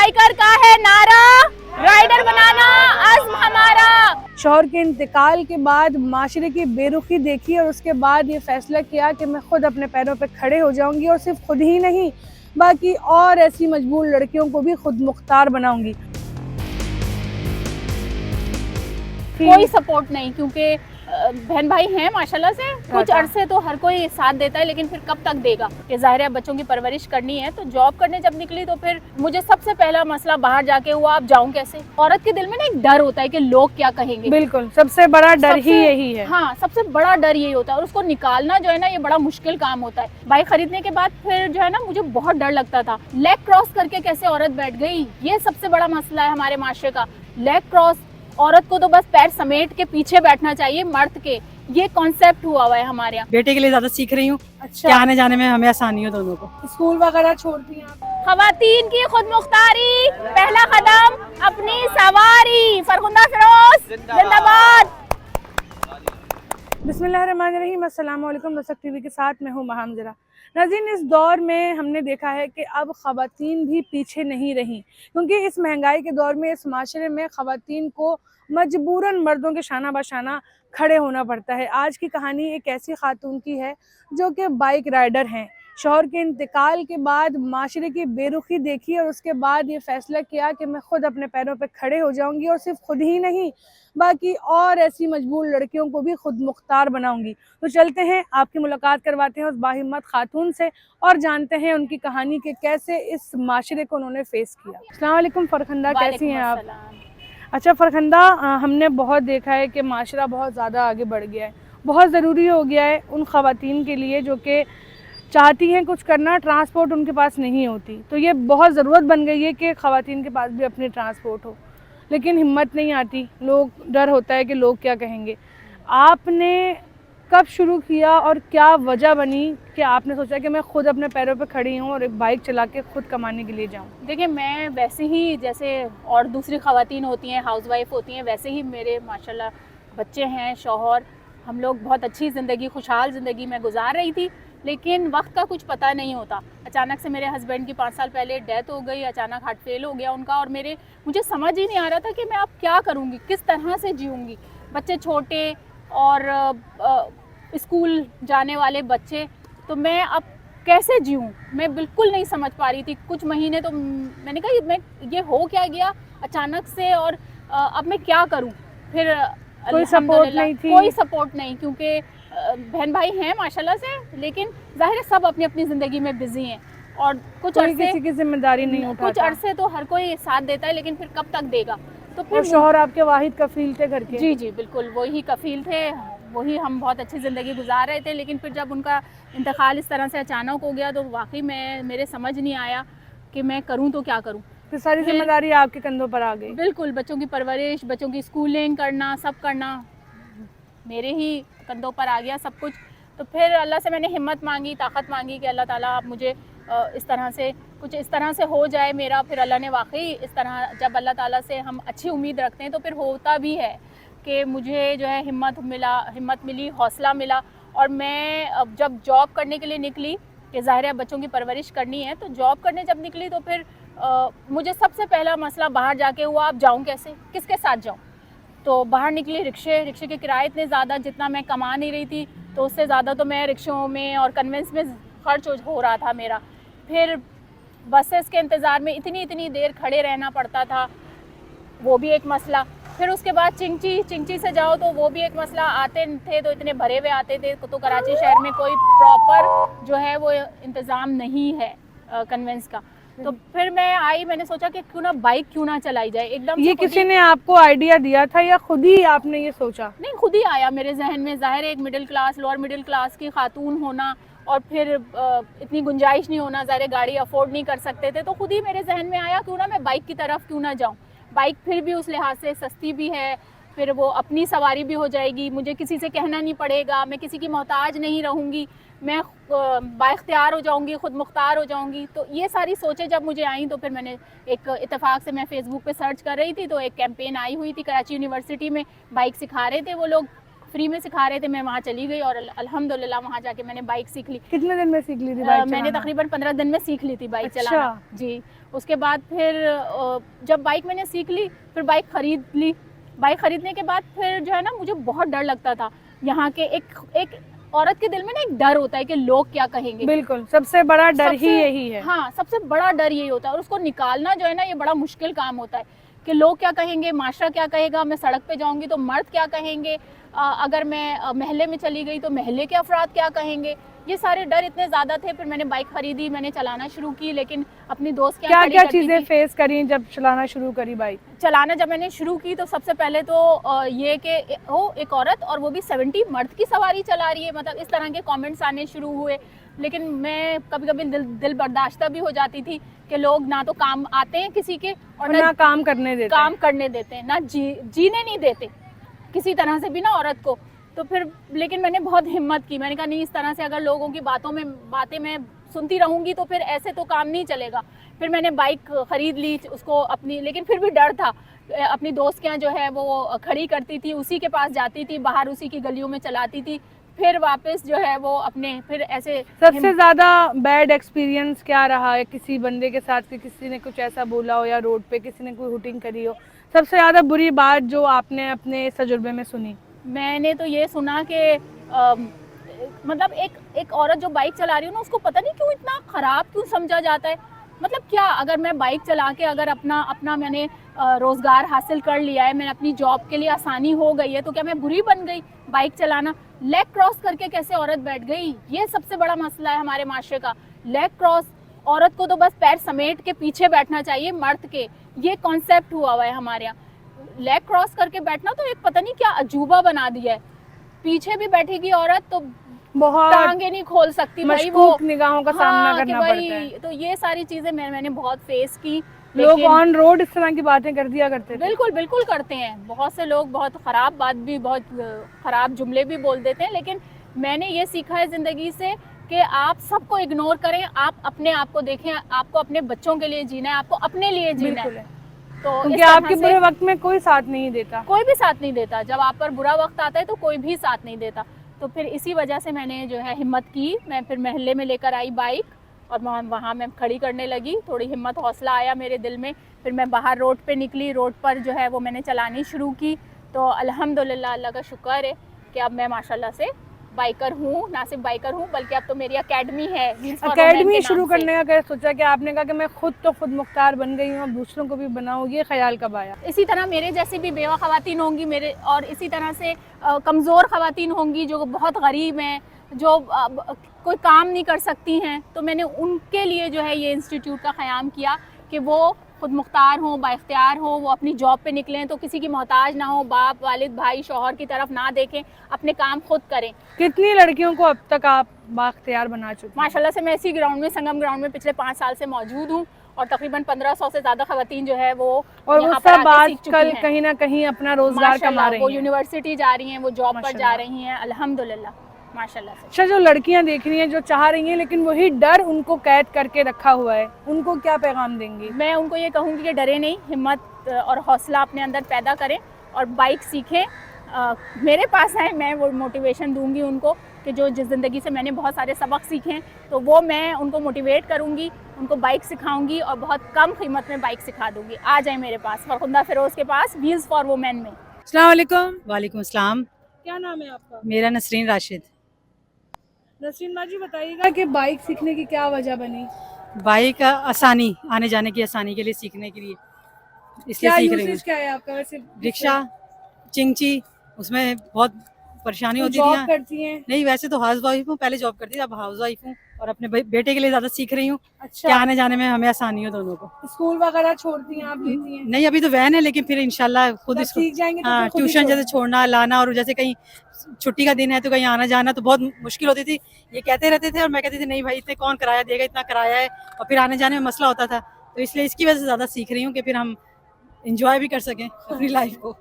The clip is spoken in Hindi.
बाइकर का है नारा, राइडर बनाना अज़्म हमारा। शौहर के इंतकाल के बाद माशरे की बेरुखी देखी और उसके बाद ये फैसला किया कि मैं खुद अपने पैरों पे खड़े हो जाऊंगी और सिर्फ खुद ही नहीं बाकी और ऐसी मजबूर लड़कियों को भी खुद मुख्तार बनाऊंगी। कोई सपोर्ट नहीं, क्योंकि बहन भाई हैं माशाल्लाह से, कुछ अरसे तो हर कोई साथ देता है, लेकिन फिर कब तक देगा कि ज़ाहिर है बच्चों की परवरिश करनी है। तो जॉब करने जब निकली तो फिर मुझे सबसे पहला मसला बाहर जाके हुआ, अब जाऊं कैसे। औरत के दिल में ना एक डर होता है कि लोग क्या कहेंगे। बिल्कुल, सबसे बड़ा डर ही यही है। हाँ, सबसे बड़ा डर यही होता है और उसको निकालना जो है ना, ये बड़ा मुश्किल काम होता है। बाइक खरीदने के बाद फिर जो है ना, मुझे बहुत डर लगता था लेग क्रॉस करके कैसे औरत बैठ गई। ये सबसे बड़ा मसला है हमारे माशरे का। लेग क्रॉस, औरत को तो बस पैर समेट के पीछे बैठना चाहिए मर्द के, ये कॉन्सेप्ट हुआ हुआ है हमारे यहाँ। बेटे के लिए ज्यादा सीख रही हूँ। अच्छा, क्या आने जाने में हमें आसानी हो दोनों को। स्कूल वगैरह छोड़ती हैं आप? खवातीन की खुद मुख्तारी, पहला कदम अपनी सवारी। फरखुंदा फिरोज जिंदाबाद। बिस्मिल्लाहिर्रहमानिर्रहीम, अस्सलाम वालेकुम। दस्तक टीवी के साथ मैं हूँ महामजरा। नाज़रीन, इस दौर में हमने देखा है कि अब ख़वातीन भी पीछे नहीं रहीं, क्योंकि इस महंगाई के दौर में इस माशरे में ख़वातीन को मजबूरन मर्दों के शाना बशाना खड़े होना पड़ता है। आज की कहानी एक ऐसी खातून की है जो कि बाइक राइडर हैं। शौहर के इंतकाल के बाद माशरे की बेरुखी देखी और उसके बाद ये फ़ैसला किया कि मैं खुद अपने पैरों पे खड़े हो जाऊंगी और सिर्फ खुद ही नहीं बाकी और ऐसी मजबूर लड़कियों को भी खुद मुख्तार बनाऊंगी। तो चलते हैं, आपकी मुलाकात करवाते हैं उस बाहिम्मत खातून से और जानते हैं उनकी कहानी के कैसे इस माशरे को उन्होंने फेस किया। अस्सलाम वालेकुम फरखंदा, कैसी हैं आप? अच्छा फरखंदा, हमने बहुत देखा है कि माशरा बहुत ज़्यादा आगे बढ़ गया है, बहुत ज़रूरी हो गया है उन ख़वातीन के लिए जो कि चाहती हैं कुछ करना, ट्रांसपोर्ट उनके पास नहीं होती। तो ये बहुत ज़रूरत बन गई है कि ख़वातीन के पास भी अपनी ट्रांसपोर्ट हो, लेकिन हिम्मत नहीं आती, लोग, डर होता है कि लोग क्या कहेंगे। आपने कब शुरू किया और क्या वजह बनी कि आपने सोचा कि मैं खुद अपने पैरों पे खड़ी हूँ और एक बाइक चला के खुद कमाने के लिए जाऊँ? देखिए, मैं वैसे ही जैसे और दूसरी ख़वातीन होती हैं, हाउसवाइफ होती हैं, वैसे ही मेरे माशाल्लाह बच्चे हैं, शौहर, हम लोग बहुत अच्छी ज़िंदगी, खुशहाल ज़िंदगी में गुजार रही थी। लेकिन वक्त का कुछ पता नहीं होता। अचानक से मेरे हस्बैंड की 5 साल पहले डेथ हो गई, अचानक हार्ट फेल हो गया उनका, और मुझे समझ ही नहीं आ रहा था कि मैं अब क्या करूँगी, किस तरह से जीऊँगी। बच्चे छोटे और स्कूल जाने वाले बच्चे, तो मैं अब कैसे जीऊँ, मैं बिल्कुल नहीं समझ पा रही थी। कुछ महीने तो मैंने कहा ये हो क्या गया अचानक से, और अब मैं क्या करूँ। फिर कोई सपोर्ट नहीं थी? कोई सपोर्ट नहीं, क्योंकि बहन भाई हैं माशाल्लाह से, लेकिन ज़ाहिर है सब अपनी अपनी ज़िंदगी में बिजी हैं और कुछ अरसे किसी की जिम्मेदारी नहीं उठाता। कुछ अरसे तो हर कोई साथ देता है, लेकिन फिर कब तक देगा। तो फिर शौहर आपके वाहिद कफील थे घर के? जी जी बिल्कुल, वही कफील थे, वही हम बहुत अच्छी ज़िंदगी गुजार रहे थे। लेकिन फिर जब उनका इंतकाल इस तरह से अचानक हो गया तो वाकई में मेरे समझ नहीं आया कि मैं करूँ तो क्या करूँ। फिर सारी जिम्मेदारी आपके कंधों पर आ गई? बिल्कुल, बच्चों की परवरिश, बच्चों की स्कूलिंग करना, सब करना मेरे ही कंधों पर आ गया सब कुछ। तो फिर अल्लाह से मैंने हिम्मत मांगी, ताकत मांगी कि अल्लाह ताला आप मुझे इस तरह से हो जाए मेरा। फिर अल्लाह ने वाकई इस तरह, जब अल्लाह ताला से हम अच्छी उम्मीद रखते हैं तो फिर होता भी है कि मुझे जो है हिम्मत मिली, हौसला मिला। और मैं अब जब जॉब करने के लिए निकली कि ज़ाहिर है बच्चों की परवरिश करनी है, तो जॉब करने जब निकली तो फिर मुझे सबसे पहला मसला बाहर जाके हुआ, अब जाऊँ कैसे, किसके साथ जाऊँ। तो बाहर निकली, रिक्शे के किराए इतने ज़्यादा, जितना मैं कमा नहीं रही थी तो उससे ज़्यादा तो मैं रिक्शों में और कन्वेंस में खर्च हो रहा था मेरा। फिर बसेस के इंतज़ार में इतनी देर खड़े रहना पड़ता था, वो भी एक मसला। फिर उसके बाद चिंची से जाओ तो वो भी एक मसला। आते थे तो इतने भरे हुए आते थे, तो कराची शहर में कोई प्रॉपर जो है वो इंतज़ाम नहीं है कन्वेंस का। तो फिर मैं आई, मैंने सोचा कि क्यों ना चलाई जाए एकदम। ये किसी ने आपको आइडिया दिया था या खुद ही आपने ये सोचा? नहीं, खुद ही आया मेरे जहन में। ज़ाहिर है एक middle class, lower middle class की खातून होना और फिर इतनी गुंजाइश नहीं होना, ज़ाहिर गाड़ी अफोर्ड नहीं कर सकते थे, तो खुद ही मेरे जहन में आया क्यों ना मैं बाइक की तरफ क्यों ना जाऊँ। बाइक फिर भी उस लिहाज से सस्ती भी है, फिर वो अपनी सवारी भी हो जाएगी, मुझे किसी से कहना नहीं पड़ेगा, मैं किसी की मोहताज नहीं रहूँगी, मैं बाइख्तियार हो जाऊँगी, ख़ुद मुख्तार हो जाऊँगी। तो ये सारी सोचें जब मुझे आई तो फिर मैंने एक इत्तेफाक से, मैं फ़ेसबुक पे सर्च कर रही थी तो एक कैंपेन आई हुई थी, कराची यूनिवर्सिटी में बाइक सिखा रहे थे वो लोग, फ्री में सिखा रहे थे, मैं वहाँ चली गई और अल्हम्दुलिल्लाह वहाँ जाके मैंने बाइक सीख ली। कितने दिन में सीख ली थी बाइक मैंने चलाना? तकरीबन 15 दिन में सीख ली थी बाइक अच्छा। चलाना जी। उसके बाद फिर जब बाइक मैंने सीख ली, फिर बाइक ख़रीद ली। बाइक ख़रीदने के बाद फिर जो है ना, मुझे बहुत डर लगता था। यहाँ के एक औरत के दिल में ना एक डर होता है कि लोग क्या कहेंगे। बिल्कुल, सबसे बड़ा डर ही सबसे- यही है। हाँ, सबसे बड़ा डर यही होता है और उसको निकालना जो है ना, ये बड़ा मुश्किल काम होता है कि लोग क्या कहेंगे, माशरा क्या कहेगा, मैं सड़क पे जाऊंगी तो मर्द क्या कहेंगे, अगर मैं महल्ले में चली गई तो महल्ले के अफराद क्या कहेंगे। ये सारे डर इतने ज़्यादा थे। फिर मैंने बाइक खरीदी, मैंने चलाना शुरू की, लेकिन अपनी दोस्त के यहाँ क्या खड़ी क्या करती चीजें थी। फेस करी जब चलाना शुरू करी बाइक? चलाना जब मैंने शुरू की तो सबसे पहले तो ये कि एक औरत और वो भी 70 मर्द की सवारी चला रही है, मतलब इस तरह के कमेंट्स आने शुरू हुए। लेकिन मैं कभी कभी दिल बर्दाश्त भी हो जाती थी कि लोग ना तो काम आते हैं किसी के और ना काम करने देते काम करने देते हैं, ना जीने नहीं देते किसी तरह से भी ना औरत को। तो फिर लेकिन मैंने बहुत हिम्मत की, मैंने कहा नहीं, इस तरह से अगर लोगों की बातें मैं सुनती रहूंगी तो फिर ऐसे तो काम नहीं चलेगा। फिर मैंने बाइक ख़रीद ली उसको अपनी, लेकिन फिर भी डर था। अपनी दोस्त के यहाँ जो है वो खड़ी करती थी, उसी के पास जाती थी, बाहर उसी की गलियों में चलाती थी, फिर वापस जो है वो अपने फिर ऐसे। सबसे ज्यादा बैड एक्सपीरियंस क्या रहा है किसी बंदे के साथ कि किसी ने कुछ ऐसा बोला हो या रोड पे किसी ने कोई हुटिंग करी हो? सबसे ज्यादा बुरी बात जो आपने अपने तजुर्बे में सुनी? मैंने तो ये सुना कि मतलब एक औरत जो बाइक चला रही हो ना, उसको पता नहीं क्यों इतना ख़राब क्यों समझा जाता है। मतलब क्या, अगर मैं बाइक चला के अगर अपना मैंने रोज़गार हासिल कर लिया है, मैंने अपनी जॉब के लिए आसानी हो गई है, तो क्या मैं बुरी बन गई? बाइक चलाना, लेग क्रॉस करके कैसे औरत बैठ गई, ये सबसे बड़ा मसला है हमारे माशरे का। लेग क्रॉस, औरत को तो बस पैर समेट के पीछे बैठना चाहिए मर्द के, ये कॉन्सेप्ट हुआ हुआ है हमारे यहाँ। लेग क्रॉस करके बैठना तो एक पता नहीं क्या अजूबा बना दिया है। पीछे भी बैठेगी औरत तो बहुत टांगे नहीं खोल सकती भाई, वो मशकूक निगाहों का सामना हाँ, करना कि पड़ता है। भाई, तो ये सारी चीजें मैंने बहुत फेस की। लोग लेकिन ऑन रोड इस तरह की बातें कर दिया करते थे। बिल्कुल बिल्कुल करते हैं, बहुत से लोग बहुत ख़राब बात भी, बहुत ख़राब जुमले भी बोल देते हैं। लेकिन मैंने ये सीखा है ज़िंदगी से कि आप सबको इग्नोर करें, आप अपने आप को देखें, आपको अपने बच्चों के लिए जीना है, आपको अपने लिए जीना बिल्कुल है। है, तो इस क्योंकि तरह आपके से बुरे वक्त में कोई साथ नहीं देता। कोई भी साथ नहीं देता, जब आप पर बुरा वक्त आता है तो कोई भी साथ नहीं देता। तो फिर इसी वजह से मैंने जो है हिम्मत की, मैं फिर महल्ले में लेकर आई बाइक और वहाँ मैं खड़ी करने लगी। थोड़ी हिम्मत हौसला आया मेरे दिल में, फिर मैं बाहर रोड पे निकली, रोड पर जो है वो मैंने चलानी शुरू की। तो अल्हम्दुलिल्लाह, अल्लाह का शुक्र है कि अब मैं माशाल्लाह से बाइकर हूँ, ना सिर्फ बाइकर हूँ बल्कि अब तो मेरी अकेडमी है। अकेडमी शुरू करने का क्या सोचा कि आपने कहा कि मैं खुद मुख्तार बन गई हूँ, अब दूसरों को भी बनाऊँ, ये ख्याल कब आया? इसी तरह मेरे जैसी भी बेवा ख़वातीन होंगी मेरे, और इसी तरह से कमज़ोर ख़वातीन होंगी जो बहुत गरीब हैं, जो कोई काम नहीं कर सकती हैं। तो मैंने उनके लिए जो है ये इंस्टीट्यूट का क़याम किया कि वो खुद मुख्तार हों, बाइख्तियार हों, वो अपनी जॉब पे निकलें तो किसी की मोहताज ना हो, बाप, वालिद, भाई, शौहर की तरफ ना देखें, अपने काम खुद करें। कितनी लड़कियों को अब तक आप बाख्तियार बना चुके हैं? माशाल्लाह से मैं इसी ग्राउंड में, संगम ग्राउंड में पिछले 5 साल से मौजूद हूँ और तकरीबन 1500 से ज़्यादा ख़वातीन जो है वो और वो यहाँ पर सब आके सीख चुकी आजकल हैं। कहीं ना कहीं अपना रोजगार कमा माशाल्लाह, रही वो हैं। यूनिवर्सिटी जा रही हैं, वो जॉब पर जा माशाल्लाह। रही हैं, अल्हम्दुलिल्लाह माशाल्लाह से। अच्छा, जो लड़कियां देख रही हैं, जो चाह रही हैं लेकिन वही डर उनको कैद करके रखा हुआ है, उनको क्या पैगाम देंगी? मैं उनको ये कहूँगी कि डरे नहीं, हिम्मत और हौसला अपने अंदर पैदा करें और बाइक सीखें। मेरे पास है, मैं वो मोटिवेशन दूंगी उनको कि जो जिस ज़िंदगी से मैंने बहुत सारे सबक सीखे हैं, तो वो मैं उनको मोटिवेट करूंगी, उनको बाइक सिखाऊंगी और बहुत कम कीमत में बाइक सिखा दूंगी। आ जाए मेरे पास, फरखुंदा फिरोज़ के पास, व्हील्स फॉर वुमेन में। अस्सलाम वालेकुम। वालेकुम अस्सलाम। क्या नाम है आपका? मेरा नसरीन राशिद। नसरीन माजी, बताइएगा कि बाइक सीखने की क्या वजह बनी? बाइक आसानी, आने जाने की आसानी के लिए, सीखने के लिए, इसलिए क्या सीख रही हूँ। यूसेज क्या है आपका वैसे? रिक्शा, चिंची, उसमें बहुत परेशानी होती जॉब थी। करती हैं? नहीं, वैसे तो हाउस वाइफ हूँ, पहले जॉब करती थी, अब हाउस वाइफ हूँ और अपने बेटे के लिए ज़्यादा सीख रही हूँ कि अच्छा, आने जाने में हमें आसानी हो दोनों को। स्कूल वगैरह छोड़ती हैं आप, लेती हैं? नहीं, अभी तो वैन है, लेकिन फिर इंशाल्लाह खुद जब इसको, सीख जाएंगे तो हाँ, फिर खुद ही ट्यूशन जैसे छोड़ना। छोड़ना लाना, और जैसे कहीं छुट्टी का दिन है तो कहीं आना जाना तो बहुत मुश्किल होती थी। ये कहते रहते थे और मैं कहती थी नहीं भाई, इतने कौन किराया देगा, इतना किराया है, और फिर आने जाने में मसला होता था। तो इसलिए इसकी वजह से ज़्यादा सीख रही हूँ कि फिर हम इंजॉय भी कर सकें अपनी लाइफ को।